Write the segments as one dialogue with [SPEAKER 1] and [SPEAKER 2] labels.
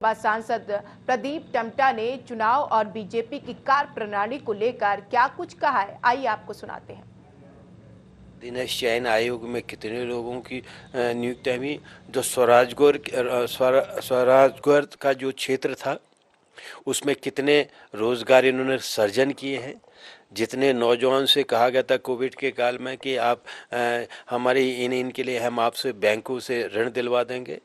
[SPEAKER 1] बाद सांसद प्रदीप टम्टा ने चुनाव और बीजेपी की कार्यप्रणाली को लेकर क्या कुछ कहा है, आइए आपको सुनाते हैं।
[SPEAKER 2] दिनेश चयन आयोग में कितने लोगों की नियुक्ति हुई? जो स्वराजगढ़ का जो क्षेत्र था उसमें कितने रोजगार इन्होंने सर्जन किए हैं? जितने नौजवान से कहा गया था कोविड के काल में कि आप हमारे इनके लिए हम आपसे बैंकों से ऋण दिलवा देंगे,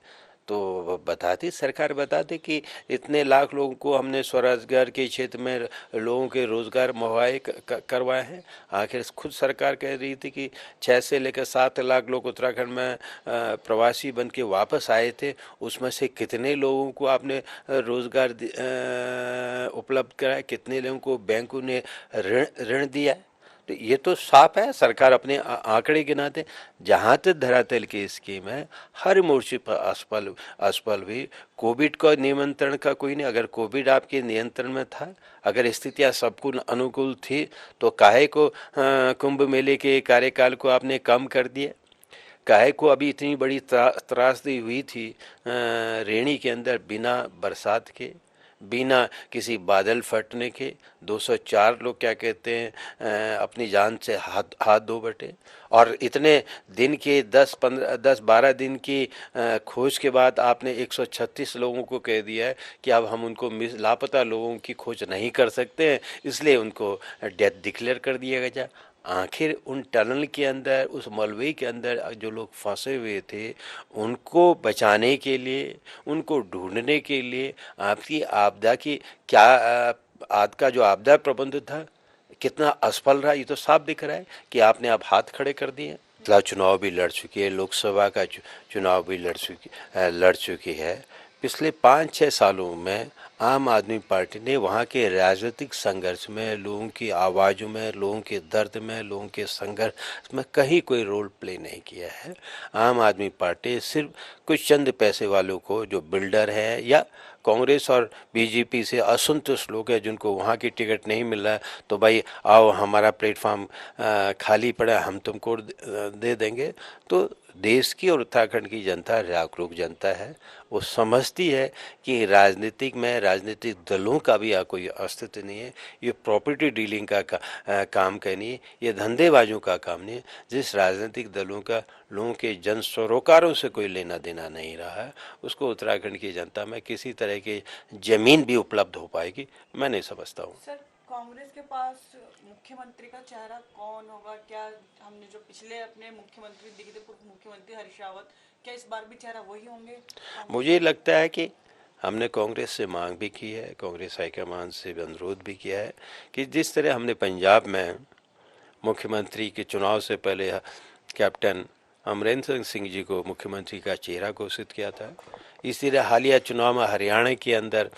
[SPEAKER 2] तो बताती सरकार बताती कि इतने लाख लोगों को हमने स्वरोजगार के क्षेत्र में लोगों के रोजगार मुहैया करवाए हैं। आखिर खुद सरकार कह रही थी कि 6 से लेकर 7 लाख लोग उत्तराखंड में प्रवासी बन के वापस आए थे, उसमें से कितने लोगों को आपने रोजगार उपलब्ध कराया, कितने लोगों को बैंकों ने ऋण दिया? तो ये तो साफ है, सरकार अपने आंकड़े गिनाते। जहाँ तक धरातल की स्कीम है, हर मोर्चे पर असफल भी। कोविड का नियंत्रण का कोई नहीं। अगर कोविड आपके नियंत्रण में था, अगर स्थितियाँ सबको अनुकूल थी, तो काहे को कुंभ मेले के कार्यकाल को आपने कम कर दिया? काहे को अभी इतनी बड़ी त्रासदी हुई थी रेणी के अंदर बिना बरसात के, बिना किसी बादल फटने के 204 लोग क्या कहते हैं अपनी जान से हाथ धो बैठे। और इतने दिन के 10-12 दिन की खोज के बाद आपने 136 लोगों को कह दिया है कि अब हम उनको लापता लोगों की खोज नहीं कर सकते हैं, इसलिए उनको डेथ डिक्लेयर कर दिया गया। आखिर उन टनल के अंदर, उस मलबे के अंदर जो लोग फंसे हुए थे, उनको बचाने के लिए, उनको ढूंढने के लिए आपकी आपदा की क्या आज का जो आपदा प्रबंध था कितना असफल रहा, ये तो साफ दिख रहा है कि आपने आप हाथ खड़े कर दिए। चुनाव भी लड़ चुकी है, लोकसभा का चुनाव भी लड़ चुकी है। पिछले 5-6 सालों में आम आदमी पार्टी ने वहाँ के राजनीतिक संघर्ष में, लोगों की आवाज़ों में, लोगों के दर्द में, लोगों के संघर्ष में कहीं कोई रोल प्ले नहीं किया है। आम आदमी पार्टी सिर्फ कुछ चंद पैसे वालों को, जो बिल्डर है या कांग्रेस और बीजेपी से असंतुष्ट लोग हैं जिनको वहाँ की टिकट नहीं मिल रहा है, तो भाई आओ हमारा प्लेटफॉर्म खाली पड़ा, हम तुमको दे देंगे। तो देश की और उत्तराखंड की जनता जागरूक जनता है, वो समझती है कि राजनीतिक में राजनीतिक दलों का भी कोई अस्तित्व नहीं है। ये प्रॉपर्टी डीलिंग का काम का नहीं है, ये धंधेबाजों का काम नहीं है। जिस राजनीतिक दलों का लोगों के जन सरोकारों से कोई लेना देना नहीं रहा है, उसको उत्तराखंड की जनता में किसी तरह की जमीन भी उपलब्ध हो पाएगी, मैं नहीं समझता हूँ।
[SPEAKER 3] सर, कांग्रेस के पास मुख्यमंत्री का चेहरा कौन होगा? क्या हमने जो पिछले अपने मुख्यमंत्री दिखे थे, पूर्व मुख्यमंत्री हरीश रावत, क्या इस बार भी चेहरा वही होंगे?
[SPEAKER 2] मुझे लगता है कि हमने कांग्रेस से मांग भी की है, कांग्रेस हाईकमान से भी अनुरोध भी किया है कि जिस तरह हमने पंजाब में मुख्यमंत्री के चुनाव से पहले कैप्टन अमरिंदर सिंह जी को मुख्यमंत्री का चेहरा घोषित किया था, इसी तरह हालिया चुनाव में हरियाणा के अंदर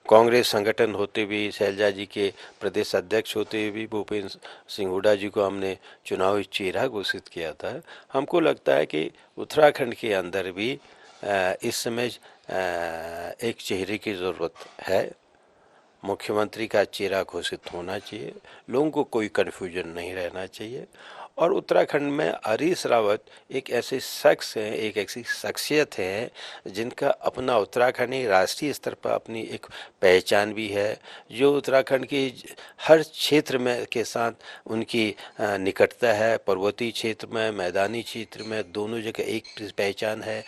[SPEAKER 2] कांग्रेस संगठन होते हुए, शैलजा जी के प्रदेश अध्यक्ष होते हुए भी भूपेंद्र सिंह हुड्डा जी को हमने चुनावी चेहरा घोषित किया था। हमको लगता है कि उत्तराखंड के अंदर भी इस समय एक चेहरे की ज़रूरत है। मुख्यमंत्री का चेहरा घोषित होना चाहिए, लोगों को कोई कन्फ्यूजन नहीं रहना चाहिए। और उत्तराखंड में हरीश रावत एक ऐसे शख्स हैं, एक ऐसी शख्सियत है जिनका अपना उत्तराखंडी राष्ट्रीय स्तर पर अपनी एक पहचान भी है, जो उत्तराखंड की हर क्षेत्र में के साथ उनकी निकटता है। पर्वतीय क्षेत्र में, मैदानी क्षेत्र में, दोनों जगह एक पहचान है।